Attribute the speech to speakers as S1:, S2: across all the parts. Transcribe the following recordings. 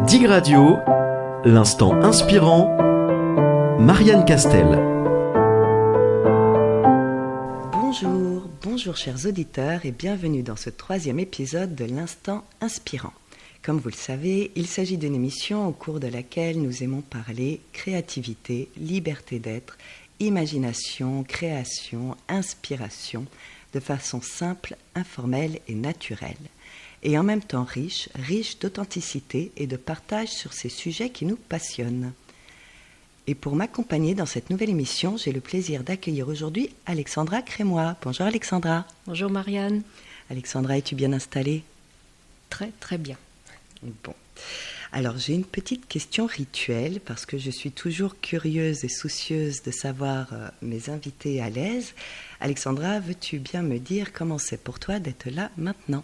S1: Dig Radio, l'instant inspirant, Marianne Castel.
S2: Bonjour chers auditeurs et bienvenue dans ce 3e épisode de l'instant inspirant. Comme vous le savez, il s'agit d'une émission au cours de laquelle nous aimons parler créativité, liberté d'être, imagination, création, inspiration, de façon simple, informelle et naturelle. Et en même temps riche d'authenticité et de partage sur ces sujets qui nous passionnent. Et pour m'accompagner dans cette nouvelle émission, j'ai le plaisir d'accueillir aujourd'hui Alexandra Crémois. Bonjour Alexandra.
S3: Bonjour Marianne.
S2: Alexandra, es-tu bien installée ?
S3: Très très bien.
S2: Bon. Alors j'ai une petite question rituelle parce que je suis toujours curieuse et soucieuse de savoir mes invités à l'aise. Alexandra, veux-tu bien me dire comment c'est pour toi d'être là maintenant ?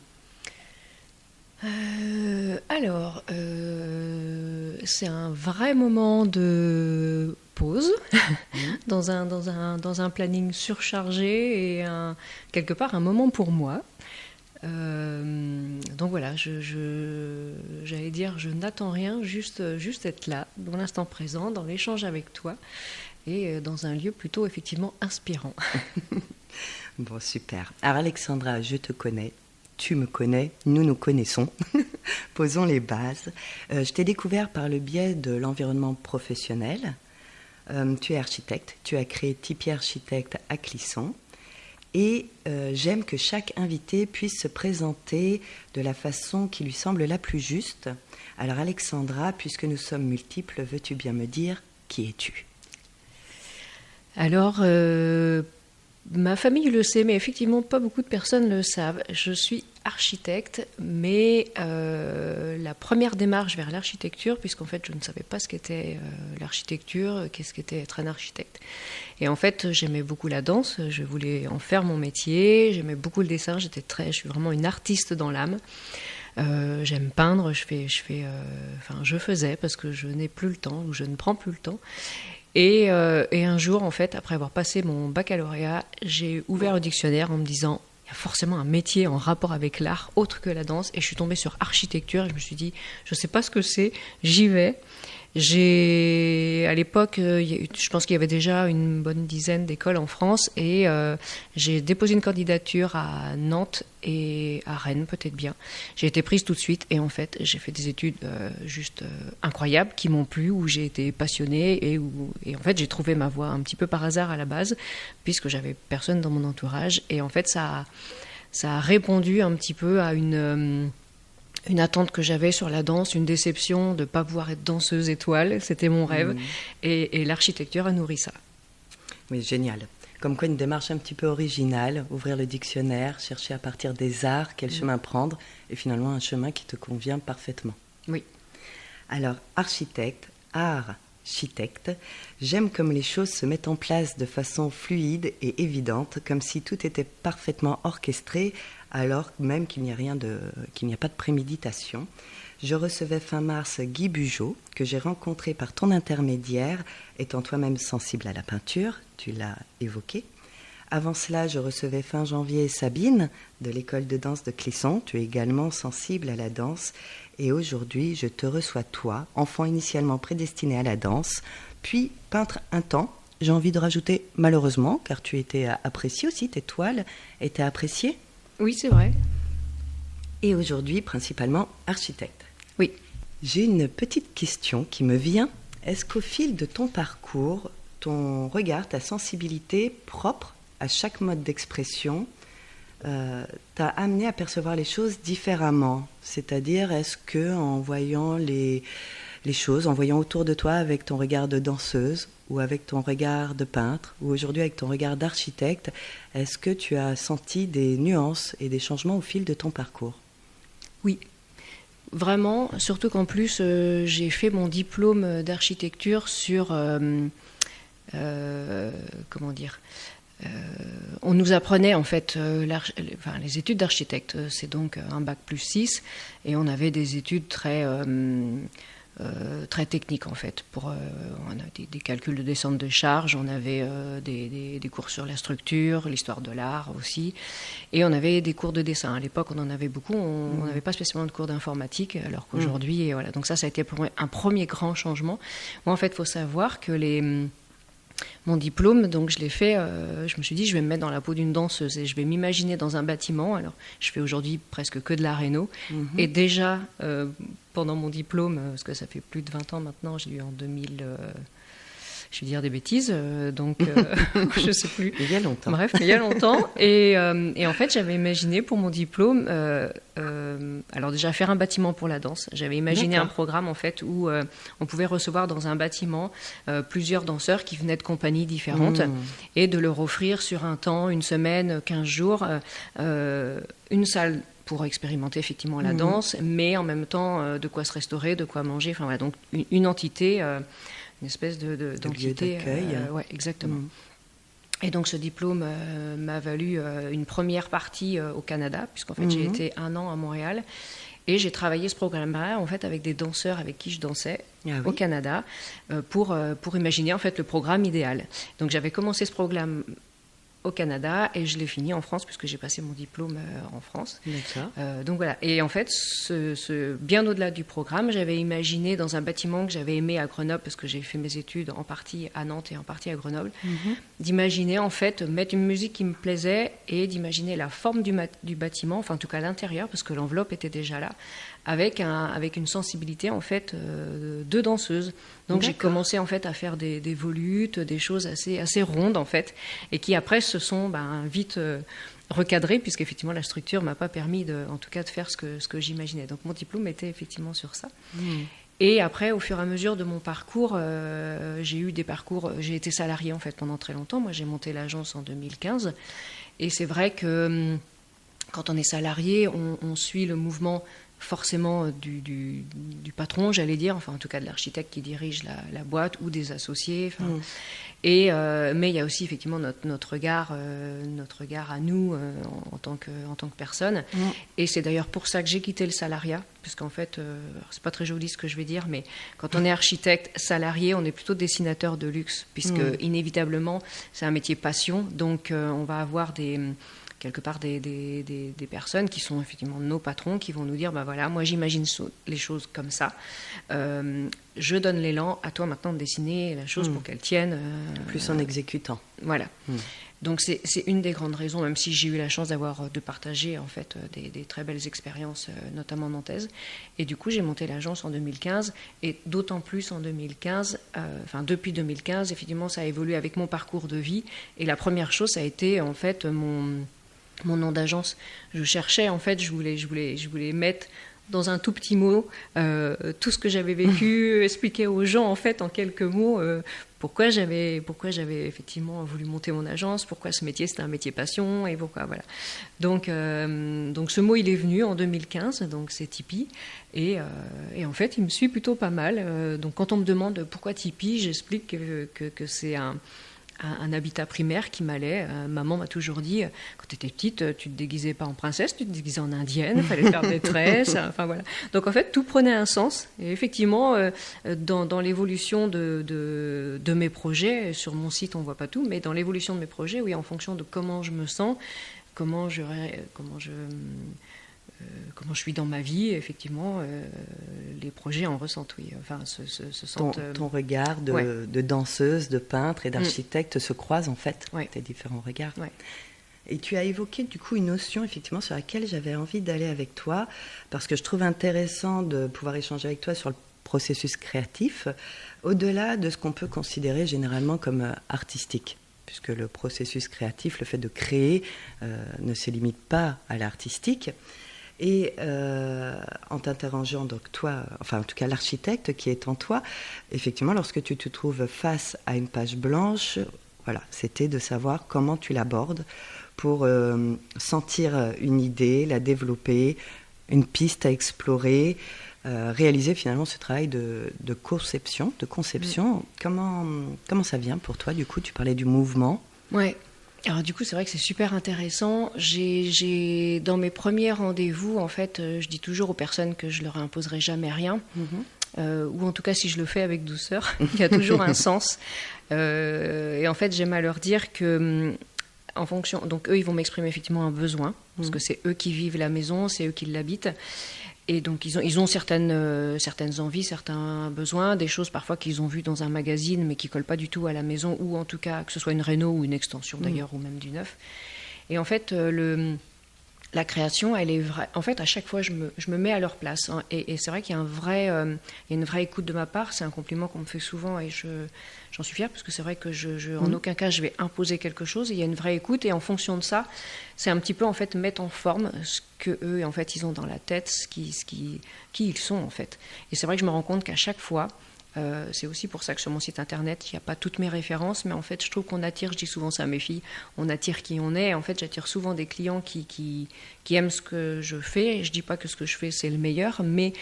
S3: C'est un vrai moment de pause dans un planning surchargé et quelque part un moment pour moi. Donc voilà, j'allais dire, je n'attends rien, juste être là, dans l'instant présent, dans l'échange avec toi et dans un lieu plutôt effectivement inspirant.
S2: Bon, super. Alors Alexandra, je te connais. Tu me connais, nous nous connaissons. Posons les bases. Je t'ai découvert par le biais de l'environnement professionnel. Tu es architecte, tu as créé Tipeee Architecte à Clisson. Et j'aime que chaque invité puisse se présenter de la façon qui lui semble la plus juste. Alors Alexandra, puisque nous sommes multiples, veux-tu bien me dire qui es-tu ?
S3: Alors, ma famille le sait, mais effectivement, pas beaucoup de personnes le savent. Je suis architecte, mais la première démarche vers l'architecture, puisqu'en fait, je ne savais pas ce qu'était l'architecture, qu'est-ce qu'était être un architecte. Et en fait, j'aimais beaucoup la danse, je voulais en faire mon métier, j'aimais beaucoup le dessin, je suis vraiment une artiste dans l'âme. J'aime peindre, je faisais parce que je n'ai plus le temps, ou je ne prends plus le temps. Et un jour, en fait, après avoir passé mon baccalauréat, j'ai ouvert le dictionnaire en me disant il y a forcément un métier en rapport avec l'art autre que la danse. Et je suis tombée sur architecture et je me suis dit je ne sais pas ce que c'est, j'y vais. À l'époque, je pense qu'il y avait déjà une bonne dizaine d'écoles en France et j'ai déposé une candidature à Nantes et à Rennes, peut-être bien. J'ai été prise tout de suite et en fait, j'ai fait des études incroyables qui m'ont plu, où j'ai été passionnée et en fait, j'ai trouvé ma voie un petit peu par hasard à la base, puisque j'avais personne dans mon entourage. Et en fait, ça a répondu un petit peu à une attente que j'avais sur la danse, une déception de ne pas pouvoir être danseuse étoile, c'était mon rêve, et l'architecture a nourri ça.
S2: Oui, génial. Comme quoi une démarche un petit peu originale, ouvrir le dictionnaire, chercher à partir des arts, quel chemin prendre, et finalement un chemin qui te convient parfaitement.
S3: Oui.
S2: Alors, architecte, j'aime comme les choses se mettent en place de façon fluide et évidente, comme si tout était parfaitement orchestré, alors même qu'il n'y a pas de préméditation. Je recevais fin mars Guy Bugeaud, que j'ai rencontré par ton intermédiaire, étant toi-même sensible à la peinture, tu l'as évoqué. Avant cela, je recevais fin janvier Sabine, de l'école de danse de Clisson, tu es également sensible à la danse. Et aujourd'hui, je te reçois toi, enfant initialement prédestiné à la danse, puis peintre un temps. J'ai envie de rajouter malheureusement, car tu étais apprécié aussi, tes toiles étaient appréciées.
S3: Oui, c'est vrai.
S2: Et aujourd'hui, principalement architecte.
S3: Oui.
S2: J'ai une petite question qui me vient. Est-ce qu'au fil de ton parcours, ton regard, ta sensibilité propre à chaque mode d'expression t'a amené à percevoir les choses différemment ? C'est-à-dire, est-ce que en voyant les choses, en voyant autour de toi avec ton regard de danseuse ou avec ton regard de peintre ou aujourd'hui avec ton regard d'architecte, est-ce que tu as senti des nuances et des changements au fil de ton parcours ?
S3: Oui, vraiment, surtout qu'en plus j'ai fait mon diplôme d'architecture sur on nous apprenait en fait les études d'architecte, c'est donc un bac+6 et on avait des études très très techniques en fait. On a des calculs de descente de charge, on avait des cours sur la structure, l'histoire de l'art aussi, et on avait des cours de dessin. À l'époque, on en avait beaucoup, on n'avait pas spécialement de cours d'informatique, alors qu'aujourd'hui, et voilà. Donc ça a été un premier grand changement. Moi, en fait, il faut savoir que mon diplôme, donc je l'ai fait, je me suis dit, je vais me mettre dans la peau d'une danseuse et je vais m'imaginer dans un bâtiment. Alors, je fais aujourd'hui presque que de la réno. Et déjà, pendant mon diplôme, parce que ça fait plus de 20 ans maintenant, j'ai eu en 2000... je vais dire des bêtises, donc je ne sais plus.
S2: Il y a longtemps.
S3: Bref, il y a longtemps. Et en fait, j'avais imaginé pour mon diplôme, alors déjà faire un bâtiment pour la danse. J'avais imaginé un programme en fait où on pouvait recevoir dans un bâtiment plusieurs danseurs qui venaient de compagnies différentes et de leur offrir sur un temps, une semaine, 15 jours, une salle pour expérimenter effectivement la danse, mais en même temps de quoi se restaurer, de quoi manger. Enfin voilà, donc une entité. Une espèce d'entité. Ouais, exactement. Et donc ce diplôme m'a valu une première partie au Canada, puisqu'en fait j'ai été 1 an à Montréal. Et j'ai travaillé ce programme-là en fait, avec des danseurs avec qui je dansais au Canada pour imaginer en fait, le programme idéal. Donc j'avais commencé ce programme au Canada et je l'ai fini en France puisque j'ai passé mon diplôme en France. Donc voilà. Et en fait, bien au-delà du programme, j'avais imaginé dans un bâtiment que j'avais aimé à Grenoble parce que j'ai fait mes études en partie à Nantes et en partie à Grenoble, d'imaginer en fait mettre une musique qui me plaisait et d'imaginer la forme du bâtiment, enfin en tout cas l'intérieur parce que l'enveloppe était déjà là, avec une sensibilité en fait de danseuse. Donc j'ai commencé en fait à faire des volutes, des choses assez rondes en fait, et qui après se sont vite recadrées puisqu'effectivement la structure m'a pas permis en tout cas de faire ce que j'imaginais. Donc mon diplôme était effectivement sur ça. Et après, au fur et à mesure de mon parcours, j'ai été salariée en fait pendant très longtemps. Moi, j'ai monté l'agence en 2015, et c'est vrai que quand on est salarié, on suit le mouvement forcément du patron, j'allais dire, enfin en tout cas de l'architecte qui dirige la boîte ou des associés. Mais il y a aussi effectivement notre regard à nous en tant que personne. Et c'est d'ailleurs pour ça que j'ai quitté le salariat, puisqu'en fait, c'est pas très joli ce que je vais dire, mais quand on est architecte salarié, on est plutôt dessinateur de luxe, puisque inévitablement c'est un métier passion, donc on va avoir quelque part des personnes qui sont effectivement nos patrons qui vont nous dire voilà, moi j'imagine les choses comme ça, je donne l'élan, à toi maintenant de dessiner la chose pour qu'elle tienne.
S2: Plus en exécutant.
S3: Voilà. Donc c'est une des grandes raisons, même si j'ai eu la chance de partager en fait des très belles expériences, notamment nantaises. Et du coup j'ai monté l'agence en 2015, et d'autant plus en 2015, depuis 2015, effectivement ça a évolué avec mon parcours de vie. Et la première chose ça a été en fait mon nom d'agence. Je cherchais, en fait, je voulais mettre dans un tout petit mot tout ce que j'avais vécu, expliquer aux gens, en fait, en quelques mots, pourquoi j'avais effectivement voulu monter mon agence, pourquoi ce métier, c'était un métier passion, et pourquoi, voilà. Donc ce mot, il est venu en 2015, donc c'est Tipeee, et en fait, il me suit plutôt pas mal. Donc quand on me demande pourquoi Tipeee, j'explique que c'est un habitat primaire qui m'allait. Maman m'a toujours dit, quand tu étais petite, tu te déguisais pas en princesse, tu te déguisais en indienne, il fallait faire des tresses, enfin voilà. Donc en fait, tout prenait un sens. Et effectivement, dans l'évolution de mes projets, sur mon site on voit pas tout, mais dans l'évolution de mes projets, oui, en fonction de comment je me sens, comment je suis dans ma vie, effectivement, les projets en ressentent, oui. Enfin, se sentent...
S2: Ton regard de danseuse, de peintre et d'architecte se croise, en fait, tes différents regards.
S3: Ouais.
S2: Et tu as évoqué, du coup, une notion, effectivement, sur laquelle j'avais envie d'aller avec toi, parce que je trouve intéressant de pouvoir échanger avec toi sur le processus créatif, au-delà de ce qu'on peut considérer généralement comme artistique. Puisque le processus créatif, le fait de créer, ne se limite pas à l'artistique. Et en t'interrogeant, donc toi, enfin en tout cas l'architecte qui est en toi, effectivement, lorsque tu te trouves face à une page blanche, voilà, c'était de savoir comment tu l'abordes pour sentir une idée, la développer, une piste à explorer, réaliser finalement ce travail de conception. Comment ça vient pour toi, du coup? Tu parlais du mouvement.
S3: Ouais. Alors du coup, c'est vrai que c'est super intéressant. Dans mes premiers rendez-vous, en fait, je dis toujours aux personnes que je leur imposerai jamais rien. ou en tout cas si je le fais avec douceur, il y a toujours un sens. Et en fait, j'aime à leur dire que en fonction, donc eux, ils vont m'exprimer effectivement un besoin, parce que c'est eux qui vivent la maison, c'est eux qui l'habitent. Et donc, ils ont certaines envies, certains besoins, des choses parfois qu'ils ont vues dans un magazine, mais qui ne collent pas du tout à la maison, ou en tout cas, que ce soit une réno ou une extension d'ailleurs, ou même du neuf. Et en fait, la création, elle est vraie. En fait, à chaque fois, je me mets à leur place. Hein, et c'est vrai qu'il y a il y a une vraie écoute de ma part. C'est un compliment qu'on me fait souvent et j'en suis fière parce que c'est vrai que en aucun cas, je vais imposer quelque chose. Il y a une vraie écoute et en fonction de ça, c'est un petit peu en fait mettre en forme ce que eux, en fait, ils ont dans la tête, qui ils sont en fait. Et c'est vrai que je me rends compte qu'à chaque fois, c'est aussi pour ça que sur mon site internet, il n'y a pas toutes mes références, mais en fait, je trouve qu'on attire, je dis souvent ça à mes filles, on attire qui on est. En fait, j'attire souvent des clients qui aiment ce que je fais. Je ne dis pas que ce que je fais, c'est le meilleur, mais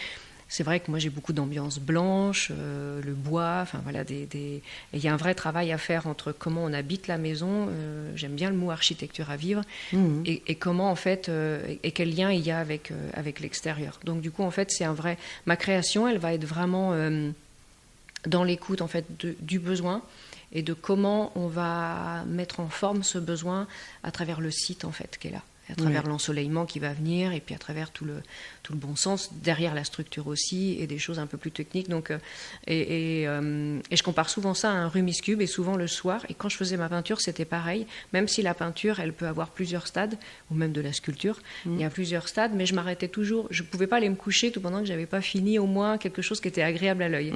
S3: c'est vrai que moi, j'ai beaucoup d'ambiance blanche, le bois, enfin voilà, et il y a un vrai travail à faire entre comment on habite la maison, j'aime bien le mot architecture à vivre, et comment, en fait, et quel lien il y a avec l'extérieur. Donc, du coup, en fait, ma création, elle va être vraiment dans l'écoute en fait du besoin et de comment on va mettre en forme ce besoin à travers le site en fait qui est là, à travers l'ensoleillement qui va venir et puis à travers tout le bon sens derrière la structure aussi et des choses un peu plus techniques. Donc et je compare souvent ça à un Rubik's Cube et souvent le soir, et quand je faisais ma peinture c'était pareil, même si la peinture elle peut avoir plusieurs stades, ou même de la sculpture, il y a plusieurs stades, mais je m'arrêtais toujours, je pouvais pas aller me coucher tout pendant que j'avais pas fini au moins quelque chose qui était agréable à l'œil.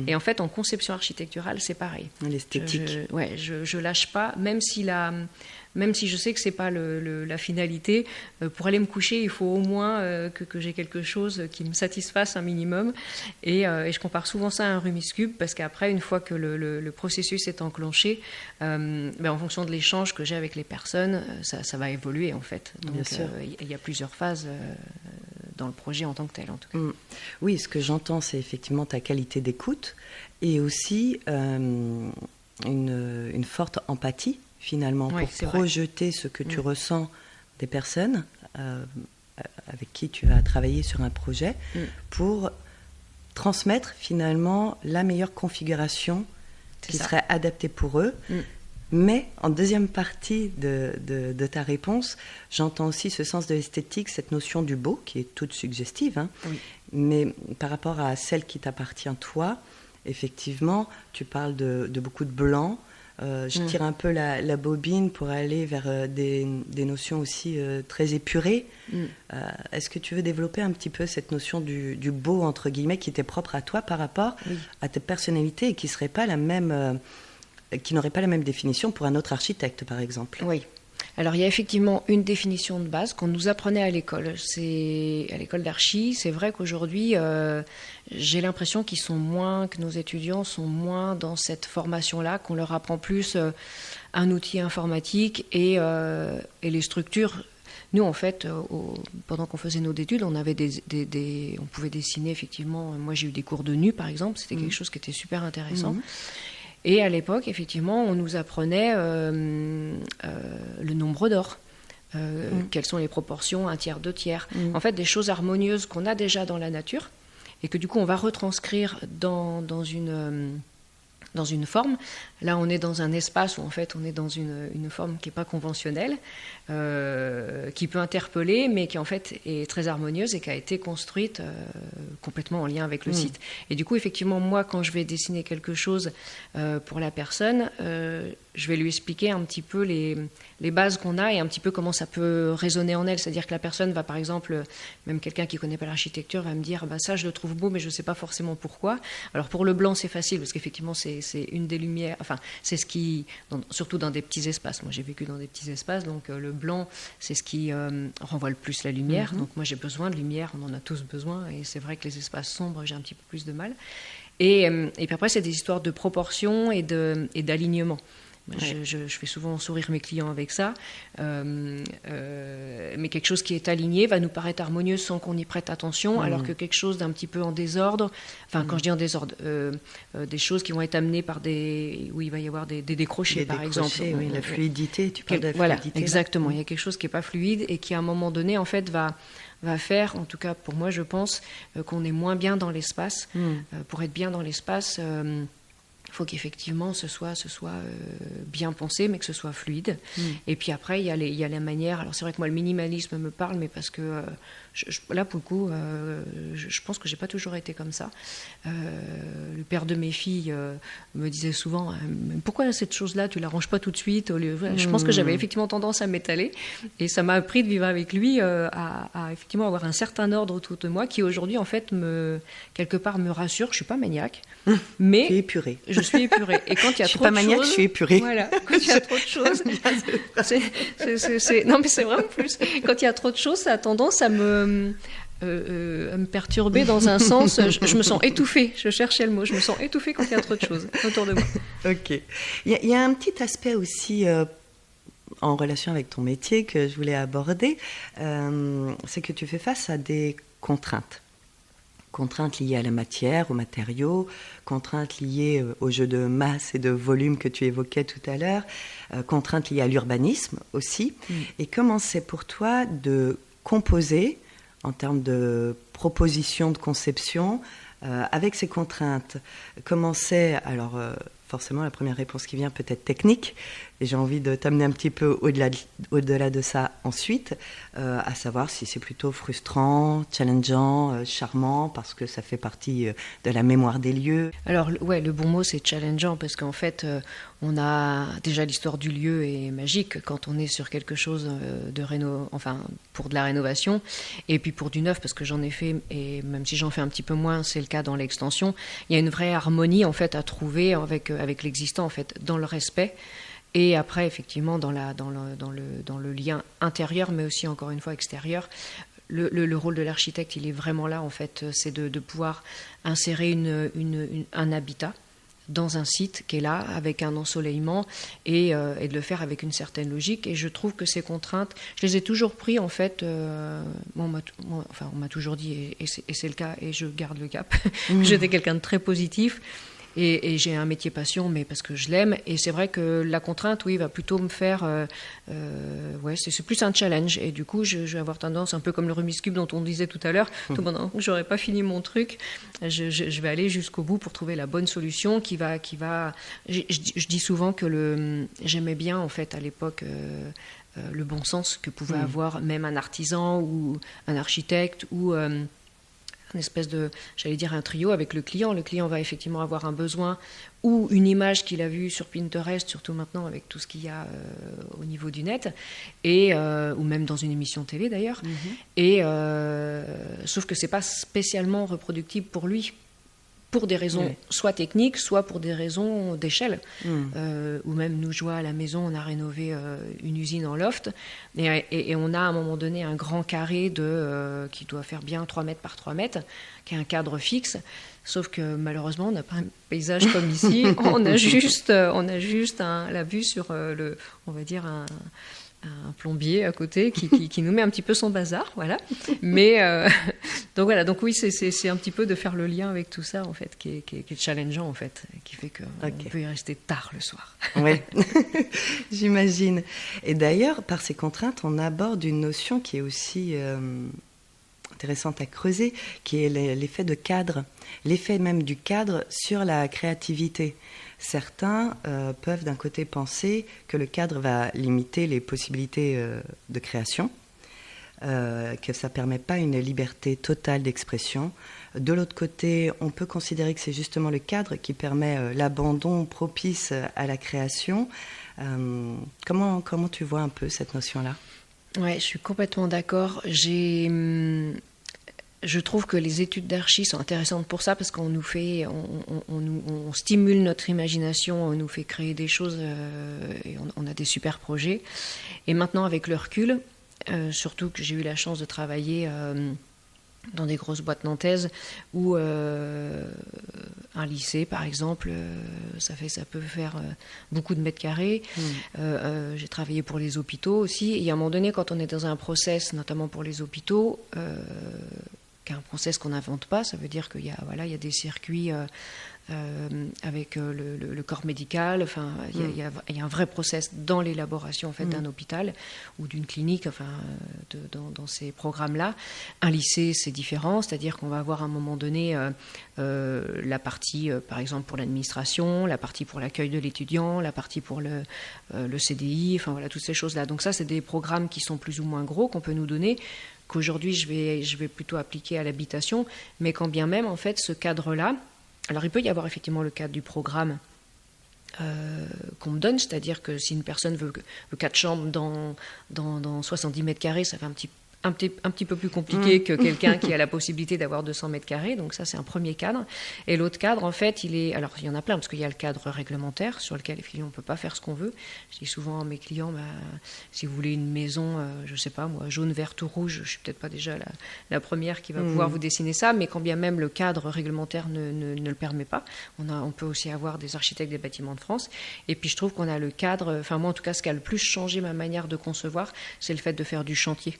S3: Et en fait en conception architecturale c'est pareil,
S2: l'esthétique.
S3: Je lâche pas, même si je sais que c'est pas la finalité, pour aller me coucher, il faut au moins que j'ai quelque chose qui me satisfasse un minimum. Et je compare souvent ça à un Rubik's Cube, parce qu'après, une fois que le processus est enclenché, en fonction de l'échange que j'ai avec les personnes, ça va évoluer en fait. Donc il y a plusieurs phases dans le projet en tant que tel, en tout cas.
S2: Oui, ce que j'entends, c'est effectivement ta qualité d'écoute et aussi une forte empathie, finalement, pour projeter ce que tu ressens des personnes avec qui tu vas travailler sur un projet, pour transmettre finalement la meilleure configuration qui serait adaptée pour eux. Mais en deuxième partie de ta réponse, j'entends aussi ce sens de l'esthétique, cette notion du beau qui est toute suggestive, hein, mais par rapport à celle qui t'appartient toi, effectivement, tu parles de beaucoup de blanc. Je tire un peu la bobine pour aller vers des notions aussi très épurées. Est-ce que tu veux développer un petit peu cette notion du beau, entre guillemets, qui était propre à toi par rapport à ta personnalité et qui serait pas la même, qui n'aurait pas la même définition pour un autre architecte, par exemple?
S3: Oui. Alors, il y a effectivement une définition de base qu'on nous apprenait à l'école. C'est à l'école d'archi. C'est vrai qu'aujourd'hui, j'ai l'impression que nos étudiants sont moins dans cette formation-là, qu'on leur apprend plus un outil informatique et les structures. Nous, en fait, pendant qu'on faisait nos études, on avait on pouvait dessiner effectivement. Moi, j'ai eu des cours de nu, par exemple. C'était quelque chose qui était super intéressant. Et à l'époque, effectivement, on nous apprenait le nombre d'or, quelles sont les proportions, 1/3, 2/3. En fait, des choses harmonieuses qu'on a déjà dans la nature et que du coup, on va retranscrire dans une forme. Là, on est dans un espace où, en fait, on est dans une forme qui n'est pas conventionnelle, qui peut interpeller, mais qui, en fait, est très harmonieuse et qui a été construite complètement en lien avec le site. Et du coup, effectivement, moi, quand je vais dessiner quelque chose pour la personne, je vais lui expliquer un petit peu les bases qu'on a et un petit peu comment ça peut résonner en elle. C'est-à-dire que la personne va, par exemple, même quelqu'un qui ne connaît pas l'architecture va me dire « ça, je le trouve beau, mais je ne sais pas forcément pourquoi ». Alors, pour le blanc, c'est facile, parce qu'effectivement, c'est une des lumières... Enfin, c'est ce qui... surtout dans des petits espaces. Moi, j'ai vécu dans des petits espaces, donc le blanc, c'est ce qui renvoie le plus la lumière. Donc, moi, j'ai besoin de lumière, on en a tous besoin, et c'est vrai que les espaces sombres, j'ai un petit peu plus de mal. Et puis après, c'est des histoires de proportion et d'alignement. Je fais souvent sourire mes clients avec ça, mais quelque chose qui est aligné va nous paraître harmonieux sans qu'on y prête attention, alors que quelque chose d'un petit peu en désordre, enfin quand je dis en désordre, des choses qui vont être amenées par où il va y avoir des décrochés, par exemple.
S2: Oui, la fluidité, tu parles de la
S3: fluidité. Voilà,
S2: là.
S3: exactement. Il y a quelque chose qui n'est pas fluide et qui à un moment donné en fait va va faire, en tout cas pour moi je pense, qu'on est moins bien dans l'espace. Pour être bien dans l'espace, il faut qu'effectivement ce soit bien pensé, mais que ce soit fluide. Et puis après, il y a la manière. Alors c'est vrai que moi, le minimalisme me parle, mais parce que là, pour le coup, je pense que j'ai pas toujours été comme ça. Le père de mes filles me disait souvent, pourquoi cette chose-là, tu la ranges pas tout de suite au lieu... Je pense que j'avais effectivement tendance à m'étaler, et ça m'a appris de vivre avec lui, à effectivement avoir un certain ordre autour de moi, qui aujourd'hui, en fait, quelque part me rassure. Je suis pas maniaque, mais
S2: Tu es épurée.
S3: je suis épurée. Et quand il y a
S2: Je suis
S3: trop
S2: pas
S3: de
S2: maniaque,
S3: choses,
S2: je suis épurée.
S3: Voilà. Quand il y a trop de choses, non mais c'est vraiment plus. Quand il y a trop de choses, ça a tendance à me perturber dans un sens. Je me sens étouffée. Je cherchais le mot. Je me sens étouffée quand il y a trop de choses autour de moi.
S2: Ok. Il y a un petit aspect aussi en relation avec ton métier que je voulais aborder, c'est que tu fais face à des contraintes. Contraintes liées à la matière, aux matériaux, contraintes liées au jeu de masse et de volume que tu évoquais tout à l'heure, contraintes liées à l'urbanisme aussi. Et comment c'est pour toi de composer en termes de proposition, de conception, avec ces contraintes? Comment c'est, alors forcément la première réponse qui vient peut être technique, et j'ai envie de t'amener un petit peu au-delà de ça ensuite, à savoir si c'est plutôt frustrant, challengeant, charmant, parce que ça fait partie de la mémoire des lieux.
S3: Alors ouais, le bon mot c'est challengeant, parce qu'en fait on a déjà l'histoire du lieu est magique quand on est sur quelque chose pour de la rénovation, et puis pour du neuf, parce que j'en ai fait, et même si j'en fais un petit peu moins, c'est le cas dans l'extension. Il y a une vraie harmonie en fait à trouver avec l'existant, en fait, dans le respect. Et après, effectivement, dans le lien intérieur, mais aussi, encore une fois, extérieur, le rôle de l'architecte, il est vraiment là, en fait. C'est de pouvoir insérer un habitat dans un site qui est là, avec un ensoleillement, et de le faire avec une certaine logique. Et je trouve que ces contraintes, je les ai toujours pris, en fait... on m'a toujours dit, et c'est le cas, et je garde le cap, j'étais quelqu'un de très positif. Et j'ai un métier passion, mais parce que je l'aime. Et c'est vrai que la contrainte, oui, va plutôt me faire... c'est plus un challenge. Et du coup, je vais avoir tendance, un peu comme le Rubik's Cube dont on disait tout à l'heure, tout pendant que j'aurais pas fini mon truc, je vais aller jusqu'au bout pour trouver la bonne solution qui va... Je dis souvent que j'aimais bien, en fait, à l'époque... le bon sens que pouvait avoir même un artisan ou un architecte ou... une espèce de, j'allais dire un trio avec le client. Le client va effectivement avoir un besoin ou une image qu'il a vue sur Pinterest, surtout maintenant avec tout ce qu'il y a au niveau du net, ou même dans une émission télé d'ailleurs. Et sauf que c'est pas spécialement reproductible pour lui, pour des raisons soit techniques, soit pour des raisons d'échelle. Ou même nous, je vois à la maison, on a rénové une usine en loft, et on a à un moment donné un grand carré qui doit faire bien 3 mètres par 3 mètres, qui est un cadre fixe. Sauf que malheureusement, on n'a pas un paysage comme ici. On a juste la vue sur on va dire un plombier à côté qui nous met un petit peu son bazar, voilà. Mais donc voilà, donc oui, c'est un petit peu de faire le lien avec tout ça, en fait, qui est challengeant, en fait, qui fait qu'on peut y rester tard le soir.
S2: Oui, j'imagine. Et d'ailleurs, par ces contraintes, on aborde une notion qui est aussi intéressante à creuser, qui est l'effet de cadre, l'effet même du cadre sur la créativité. Certains peuvent d'un côté penser que le cadre va limiter les possibilités de création, que ça ne permet pas une liberté totale d'expression. De l'autre côté, on peut considérer que c'est justement le cadre qui permet l'abandon propice à la création. Comment tu vois un peu cette notion-là ?
S3: Ouais, je suis complètement d'accord. Je trouve que les études d'archi sont intéressantes pour ça, parce qu'on nous fait, on stimule notre imagination, on nous fait créer des choses, et on a des super projets. Et maintenant, avec le recul, surtout que j'ai eu la chance de travailler dans des grosses boîtes nantaises, où un lycée, par exemple, ça peut faire beaucoup de mètres carrés. J'ai travaillé pour les hôpitaux aussi. Et à un moment donné, quand on est dans un process, notamment pour les hôpitaux, qui est un process qu'on n'invente pas, ça veut dire qu'il y a des circuits avec le corps médical. Enfin, il y a un vrai process dans l'élaboration en fait d'un hôpital ou d'une clinique. Enfin, dans ces programmes-là, un lycée c'est différent, c'est-à-dire qu'on va avoir à un moment donné la partie, par exemple pour l'administration, la partie pour l'accueil de l'étudiant, la partie pour le CDI. Enfin voilà, toutes ces choses-là. Donc ça, c'est des programmes qui sont plus ou moins gros qu'on peut nous donner, qu'aujourd'hui je vais plutôt appliquer à l'habitation, mais quand bien même en fait ce cadre-là. Alors il peut y avoir effectivement le cadre du programme qu'on me donne, c'est-à-dire que si une personne veut 4 chambres dans 70 mètres carrés, ça fait un petit peu plus compliqué que quelqu'un qui a la possibilité d'avoir 200 mètres carrés. Donc ça, c'est un premier cadre. Et l'autre cadre, en fait, alors il y en a plein, parce qu'il y a le cadre réglementaire sur lequel effectivement on ne peut pas faire ce qu'on veut. Je dis souvent à mes clients, si vous voulez une maison, je ne sais pas moi, jaune, verte ou rouge, je ne suis peut-être pas déjà la première qui va pouvoir vous dessiner ça, mais quand bien même le cadre réglementaire ne le permet pas. On peut aussi avoir des architectes des bâtiments de France. Et puis je trouve qu'on a le cadre, enfin moi en tout cas, ce qui a le plus changé ma manière de concevoir, c'est le fait de faire du chantier.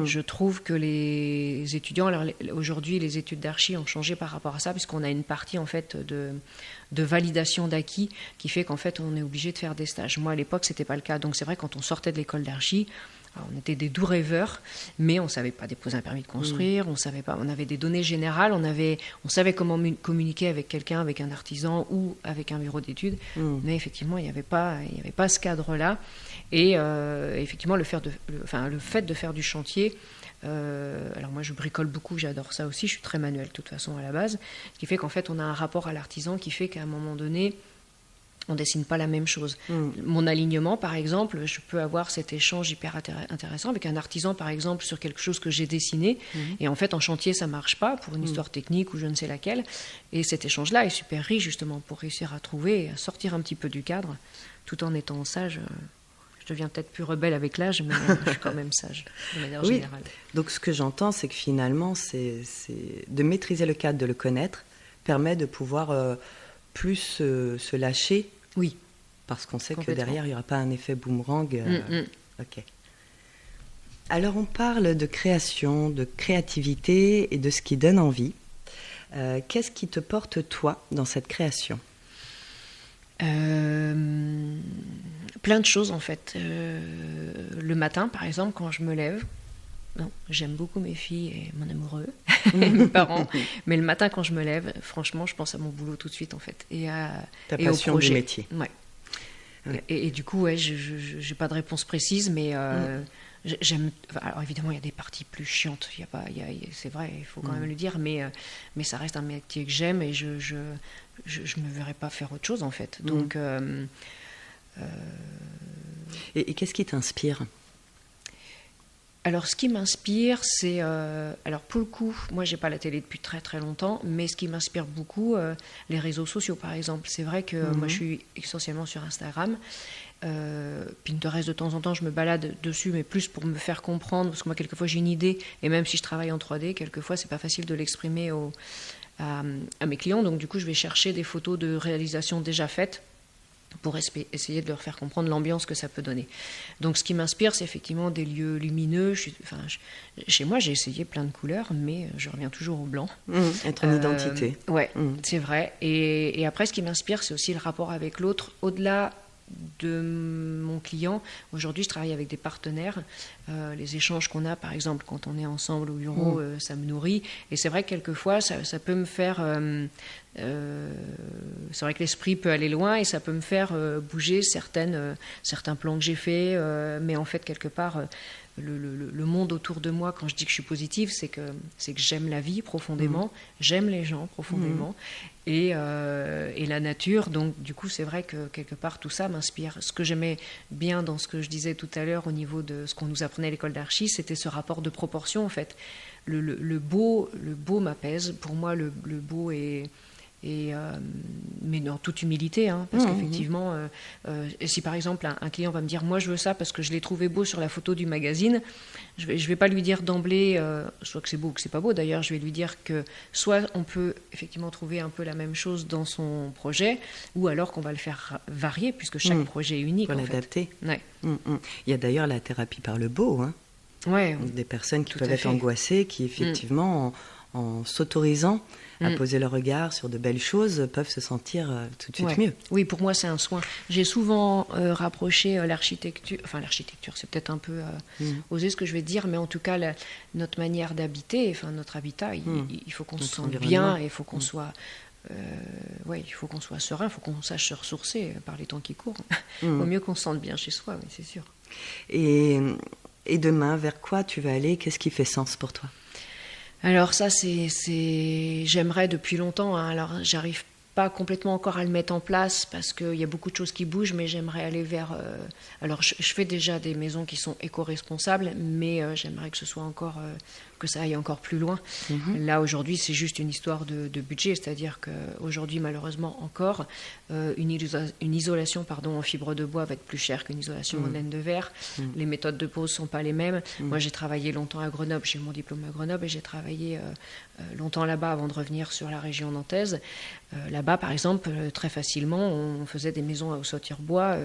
S3: Je trouve que les étudiants, alors aujourd'hui les études d'archi ont changé par rapport à ça, puisqu'on a une partie en fait de validation d'acquis qui fait qu'en fait on est obligé de faire des stages. Moi à l'époque c'était pas le cas, donc c'est vrai quand on sortait de l'école d'archi, on était des doux rêveurs, mais on savait pas déposer un permis de construire, on savait pas, on avait des données générales, on savait comment communiquer avec quelqu'un, avec un artisan ou avec un bureau d'études, mais effectivement il n'y avait pas ce cadre-là. Et effectivement, le fait de faire du chantier, alors moi je bricole beaucoup, j'adore ça aussi, je suis très manuelle de toute façon à la base, ce qui fait qu'en fait on a un rapport à l'artisan qui fait qu'à un moment donné, on ne dessine pas la même chose. Mon alignement, par exemple, je peux avoir cet échange hyper intéressant avec un artisan, par exemple, sur quelque chose que j'ai dessiné, et en fait en chantier ça ne marche pas, pour une histoire technique ou je ne sais laquelle, et cet échange-là est super riche justement pour réussir à trouver, à sortir un petit peu du cadre, tout en étant sage. Je deviens peut-être plus rebelle avec l'âge, mais je suis quand même sage, de manière générale.
S2: Donc ce que j'entends, c'est que finalement, c'est de maîtriser le cadre, de le connaître, permet de pouvoir plus se lâcher.
S3: Oui.
S2: Parce qu'on sait que derrière, il n'y aura pas un effet boomerang. Ok. Alors on parle de création, de créativité et de ce qui donne envie. Qu'est-ce qui te porte, toi, dans cette création ?
S3: Plein de choses en fait. Le matin par exemple quand je me lève, j'aime beaucoup mes filles et mon amoureux et mes parents, mais le matin quand je me lève, franchement je pense à mon boulot tout de suite en fait et
S2: ta passion du métier.
S3: Ouais. Et du coup je n'ai pas de réponse précise, mais j'aime. Alors évidemment il y a des parties plus chiantes, c'est vrai, il faut quand même le dire, mais ça reste un métier que j'aime et je me verrais pas faire autre chose en fait. Donc
S2: et qu'est-ce qui t'inspire ?
S3: Alors ce qui m'inspire, c'est alors pour le coup, moi j'ai pas la télé depuis très très longtemps, mais ce qui m'inspire beaucoup, les réseaux sociaux par exemple. C'est vrai que moi je suis essentiellement sur Instagram. Pinterest de temps en temps je me balade dessus, mais plus pour me faire comprendre, parce que moi quelquefois j'ai une idée et même si je travaille en 3D, quelquefois c'est pas facile de l'exprimer à mes clients, donc du coup je vais chercher des photos de réalisations déjà faites pour essayer de leur faire comprendre l'ambiance que ça peut donner. Donc ce qui m'inspire, c'est effectivement des lieux lumineux. Chez moi, j'ai essayé plein de couleurs, mais je reviens toujours au blanc.
S2: Être une identité.
S3: Ouais, c'est vrai. Et après, ce qui m'inspire, c'est aussi le rapport avec l'autre, au-delà de mon client. Aujourd'hui, je travaille avec des partenaires. Les échanges qu'on a, par exemple, quand on est ensemble au bureau, ça me nourrit. Et c'est vrai que quelquefois, ça peut me faire... c'est vrai que l'esprit peut aller loin et ça peut me faire bouger certains plans que j'ai faits. Mais en fait, quelque part... Le monde autour de moi, quand je dis que je suis positive, c'est que j'aime la vie profondément, j'aime les gens profondément, et la nature. Donc, du coup, c'est vrai que quelque part, tout ça m'inspire. Ce que j'aimais bien dans ce que je disais tout à l'heure au niveau de ce qu'on nous apprenait à l'école d'archi, c'était ce rapport de proportion, en fait. Le beau m'apaise. Pour moi, le beau est... mais dans toute humilité, parce qu'effectivement, si par exemple un client va me dire moi je veux ça parce que je l'ai trouvé beau sur la photo du magazine, je vais pas lui dire d'emblée soit que c'est beau ou que c'est pas beau. D'ailleurs, je vais lui dire que soit on peut effectivement trouver un peu la même chose dans son projet, ou alors qu'on va le faire varier puisque chaque projet est unique.
S2: Pour l'adapter.
S3: Ouais.
S2: Il y a d'ailleurs la thérapie par le beau.
S3: Ouais,
S2: des personnes qui peuvent être angoissées, qui effectivement en s'autorisant à poser leur regard sur de belles choses, peuvent se sentir tout de suite mieux.
S3: Oui, pour moi, c'est un soin. J'ai souvent rapproché l'architecture, enfin l'architecture, c'est peut-être un peu osé ce que je vais dire, mais en tout cas, notre manière d'habiter, enfin notre habitat, il faut qu'on se sente bien, et il faut qu'on soit... il faut qu'on soit serein, il faut qu'on sache se ressourcer par les temps qui courent. Il vaut mieux qu'on se sente bien chez soi, oui, c'est sûr.
S2: Et demain, vers quoi tu vas aller? Qu'est-ce qui fait sens pour toi?
S3: Alors ça, j'aimerais depuis longtemps, hein. Alors j'arrive pas complètement encore à le mettre en place parce qu'il y a beaucoup de choses qui bougent, mais j'aimerais aller vers... alors je fais déjà des maisons qui sont éco-responsables, mais j'aimerais que ce soit encore... que ça aille encore plus loin. Là, aujourd'hui, c'est juste une histoire de budget, c'est-à-dire qu'aujourd'hui, malheureusement, encore, une isolation en fibre de bois va être plus chère qu'une isolation en laine de verre. Les méthodes de pose ne sont pas les mêmes. Moi, j'ai travaillé longtemps à Grenoble, j'ai eu mon diplôme à Grenoble, et j'ai travaillé longtemps là-bas avant de revenir sur la région nantaise. Là-bas, par exemple, très facilement, on faisait des maisons à ossature bois,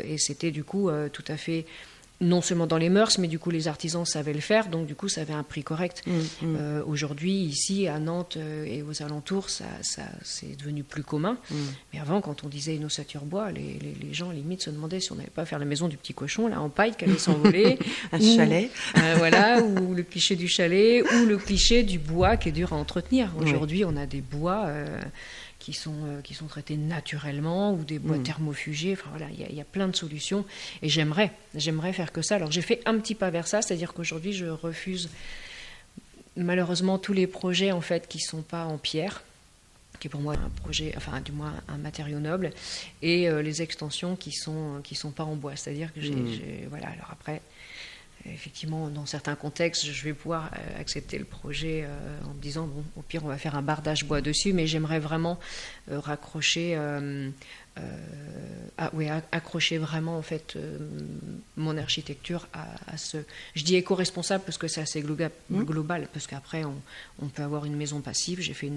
S3: et c'était du coup tout à fait... non seulement dans les mœurs, mais du coup les artisans savaient le faire, donc du coup ça avait un prix correct. Aujourd'hui, ici à Nantes et aux alentours, ça c'est devenu plus commun. Mais avant, quand on disait une ossature bois, les gens limite se demandaient si on n'allait pas faire la maison du petit cochon là en paille qui allait s'envoler.
S2: Un chalet.
S3: Voilà, ou le cliché du chalet, ou le cliché du bois qui est dur à entretenir. Aujourd'hui, on a des bois... qui sont traités naturellement, ou des bois thermofugés. Enfin voilà, il y a plein de solutions, et j'aimerais faire que ça. Alors j'ai fait un petit pas vers ça, c'est-à-dire qu'aujourd'hui je refuse malheureusement tous les projets en fait qui sont pas en pierre, qui est pour moi un projet, enfin du moins un matériau noble, et les extensions qui sont pas en bois. C'est-à-dire que voilà. Alors après, effectivement, dans certains contextes, je vais pouvoir accepter le projet en me disant, bon, au pire, on va faire un bardage bois dessus, mais j'aimerais vraiment raccrocher, accrocher vraiment, en fait, mon architecture à ce... Je dis éco-responsable parce que c'est assez global, parce qu'après, on peut avoir une maison passive. J'ai fait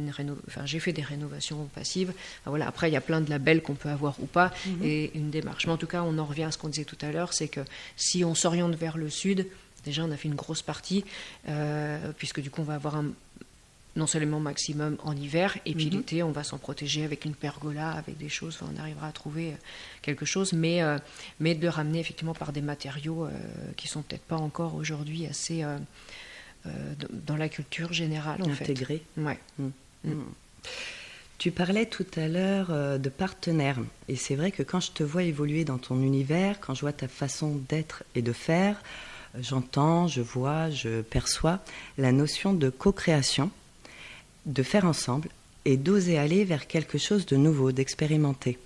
S3: des rénovations passives. Enfin, voilà. Après, il y a plein de labels qu'on peut avoir ou pas, et une démarche. Mais en tout cas, on en revient à ce qu'on disait tout à l'heure, c'est que si on s'oriente vers le sud, déjà, on a fait une grosse partie, puisque du coup, on va avoir non seulement maximum en hiver, et puis l'été, on va s'en protéger avec une pergola, avec des choses, enfin, on arrivera à trouver quelque chose, mais de le ramener effectivement par des matériaux qui sont peut-être pas encore aujourd'hui assez dans la culture générale, en fait.
S2: Intégrés.
S3: Ouais.
S2: Tu parlais tout à l'heure de partenaires, et c'est vrai que quand je te vois évoluer dans ton univers, quand je vois ta façon d'être et de faire, j'entends, je vois, je perçois la notion de co-création, de faire ensemble et d'oser aller vers quelque chose de nouveau, d'expérimenter.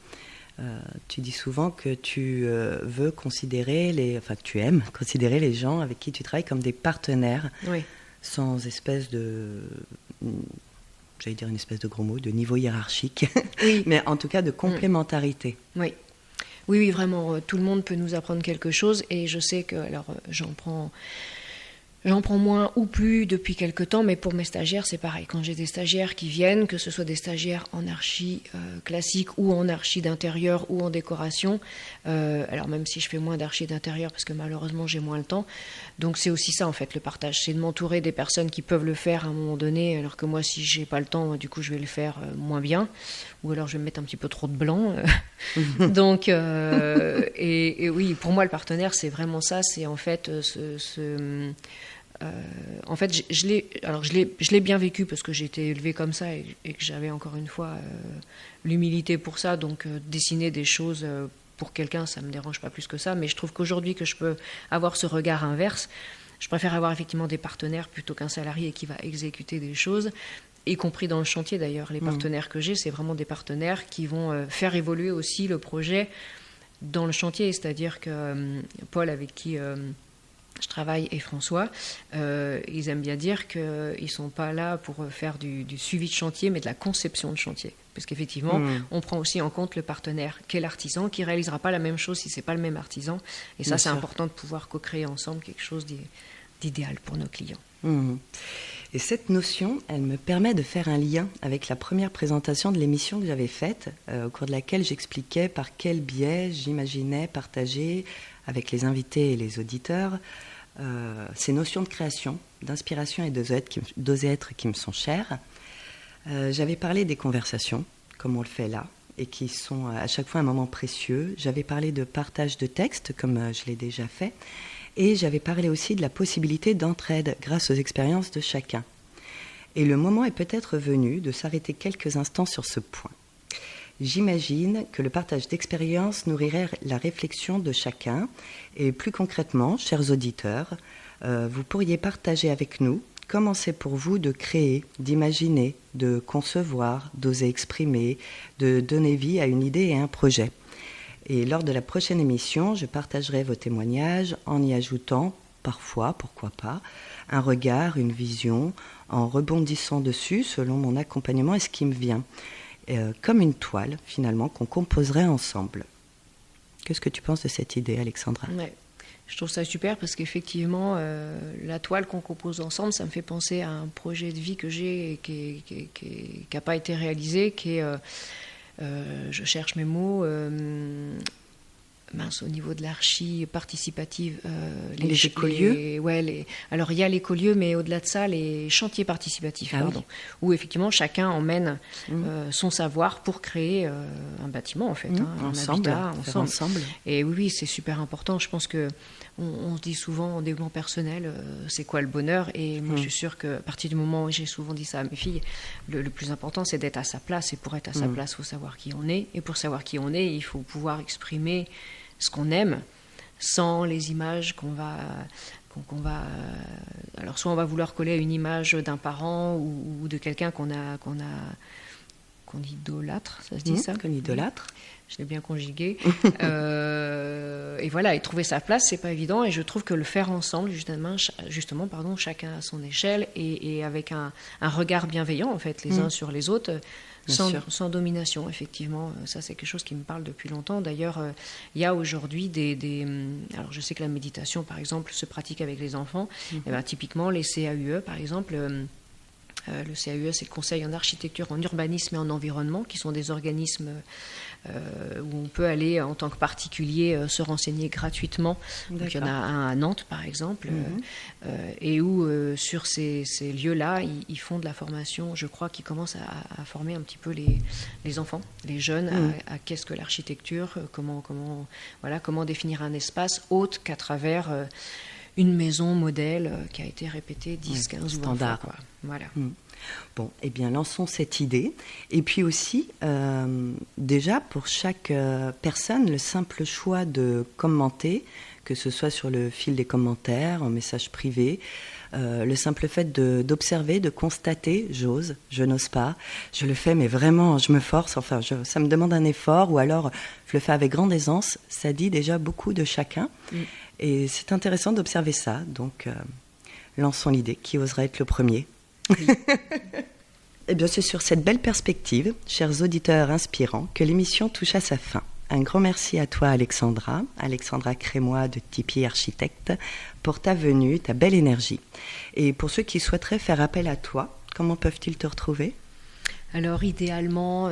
S2: Tu dis souvent que tu veux considérer que tu aimes considérer les gens avec qui tu travailles comme des partenaires, sans espèce de... j'allais dire une espèce de gros mot, de niveau hiérarchique, mais en tout cas de complémentarité.
S3: Oui, vraiment, tout le monde peut nous apprendre quelque chose, et je sais que, alors j'en prends moins ou plus depuis quelque temps, mais pour mes stagiaires, c'est pareil. Quand j'ai des stagiaires qui viennent, que ce soit des stagiaires en archi classique ou en archi d'intérieur ou en décoration, alors même si je fais moins d'archi d'intérieur parce que malheureusement j'ai moins le temps, donc c'est aussi ça en fait le partage, c'est de m'entourer des personnes qui peuvent le faire à un moment donné, alors que moi si j'ai pas le temps, du coup je vais le faire moins bien, ou alors je vais me mettre un petit peu trop de blanc. Donc, et oui, pour moi le partenaire c'est vraiment ça, c'est en fait en fait, je l'ai bien vécu parce que j'ai été élevée comme ça, et que j'avais encore une fois l'humilité pour ça. Donc, dessiner des choses pour quelqu'un, ça me dérange pas plus que ça. Mais je trouve qu'aujourd'hui que je peux avoir ce regard inverse, je préfère avoir effectivement des partenaires plutôt qu'un salarié qui va exécuter des choses, y compris dans le chantier d'ailleurs. Les partenaires que j'ai, c'est vraiment des partenaires qui vont faire évoluer aussi le projet dans le chantier. C'est-à-dire que Paul, avec qui... je travaille, et François, ils aiment bien dire qu'ils ne sont pas là pour faire du suivi de chantier, mais de la conception de chantier. Parce qu'effectivement, on prend aussi en compte le partenaire, qui est l'artisan, qui ne réalisera pas la même chose si ce n'est pas le même artisan. Et ça, c'est important de pouvoir co-créer ensemble quelque chose d'idéal pour nos clients.
S2: Et cette notion, elle me permet de faire un lien avec la première présentation de l'émission que j'avais faite, au cours de laquelle j'expliquais par quel biais j'imaginais partager avec les invités et les auditeurs ces notions de création, d'inspiration et d'oser-être qui me sont chères. J'avais parlé des conversations, comme on le fait là, et qui sont à chaque fois un moment précieux. J'avais parlé de partage de textes, comme je l'ai déjà fait, et j'avais parlé aussi de la possibilité d'entraide grâce aux expériences de chacun. Et le moment est peut-être venu de s'arrêter quelques instants sur ce point. J'imagine que le partage d'expériences nourrirait la réflexion de chacun, et plus concrètement, chers auditeurs, vous pourriez partager avec nous comment c'est pour vous de créer, d'imaginer, de concevoir, d'oser exprimer, de donner vie à une idée et un projet. Et lors de la prochaine émission, je partagerai vos témoignages en y ajoutant, parfois, pourquoi pas, un regard, une vision, en rebondissant dessus selon mon accompagnement et ce qui me vient. Comme une toile, finalement, qu'on composerait ensemble. Qu'est-ce que tu penses de cette idée, Alexandra ?
S3: Ouais. Je trouve ça super parce qu'effectivement, la toile qu'on compose ensemble, ça me fait penser à un projet de vie que j'ai et qui n'a pas été réalisé, qui est, je cherche mes mots, au niveau de l'archi participative.
S2: Les écolieux
S3: alors il y a l'écolieu, mais au-delà de ça, les chantiers participatifs,
S2: oui.
S3: où effectivement chacun emmène son savoir pour créer un bâtiment, en fait, un habitat ensemble. Et oui, c'est super important. Je pense que on se dit souvent en développement personnel, c'est quoi le bonheur ? Et moi, je suis sûre qu'à partir du moment où j'ai souvent dit ça à mes filles, le plus important, c'est d'être à sa place. Et pour être à sa place, il faut savoir qui on est. Et pour savoir qui on est, il faut pouvoir exprimer ce qu'on aime sans les images qu'on va alors soit on va vouloir coller à une image d'un parent ou de quelqu'un qu'on idolâtre, ça se dit ça ?
S2: Qu'on idolâtre.
S3: Je l'ai bien conjugué. Et voilà, et trouver sa place, c'est pas évident. Et je trouve que le faire ensemble, justement, chacun à son échelle et avec un regard bienveillant, en fait, les uns sur les autres, sans domination, effectivement. Ça, c'est quelque chose qui me parle depuis longtemps. D'ailleurs, il y a aujourd'hui alors, je sais que la méditation, par exemple, se pratique avec les enfants. Et ben, typiquement, les CAUE, par exemple... le CAUE, c'est le Conseil en architecture, en urbanisme et en environnement, qui sont des organismes où on peut aller en tant que particulier se renseigner gratuitement. Donc, il y en a un à Nantes, par exemple, et où sur ces lieux-là, ils font de la formation, je crois, qui commencent à former un petit peu les enfants, les jeunes, à qu'est-ce que l'architecture, comment définir un espace autre qu'à travers... une maison modèle qui a été répétée 10, 15 ou 20
S2: standard.
S3: fois. Voilà.
S2: Bon, eh bien, lançons cette idée. Et puis aussi, déjà, pour chaque personne, le simple choix de commenter, que ce soit sur le fil des commentaires, en message privé, le simple fait d'observer, de constater, je n'ose pas, je le fais, mais vraiment, je me force, ça me demande un effort, ou alors je le fais avec grande aisance, ça dit déjà beaucoup de chacun. Et c'est intéressant d'observer ça, donc lançons l'idée. Qui oserait être le premier ? Oui. Eh bien, c'est sur cette belle perspective, chers auditeurs inspirants, que l'émission touche à sa fin. Un grand merci à toi, Alexandra Crémois de Tipeee Architecte, pour ta venue, ta belle énergie. Et pour ceux qui souhaiteraient faire appel à toi, comment peuvent-ils te retrouver ?
S3: Alors idéalement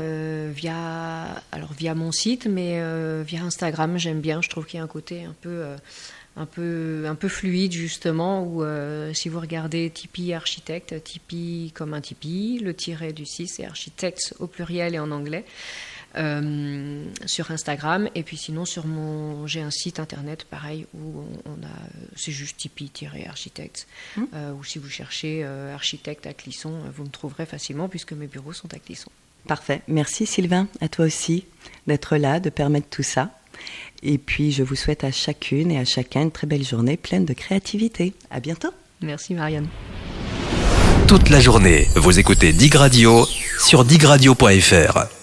S3: via mon site, mais via Instagram, j'aime bien. Je trouve qu'il y a un côté un peu fluide justement, où si vous regardez Tipeee Architecte, Tipeee comme un Tipeee, le tiret du 6 c'est Architects au pluriel et en anglais, sur Instagram. Et puis sinon j'ai un site internet pareil où c'est juste Tipeee-Architects, ou si vous cherchez architecte à Clisson, vous me trouverez facilement puisque mes bureaux sont à Clisson.
S2: Parfait, merci Sylvain, à toi aussi d'être là, de permettre tout ça. Et puis je vous souhaite à chacune et à chacun une très belle journée pleine de créativité. À bientôt.
S3: Merci Marianne.
S4: Toute la journée, vous écoutez Dig Radio sur digradio.fr.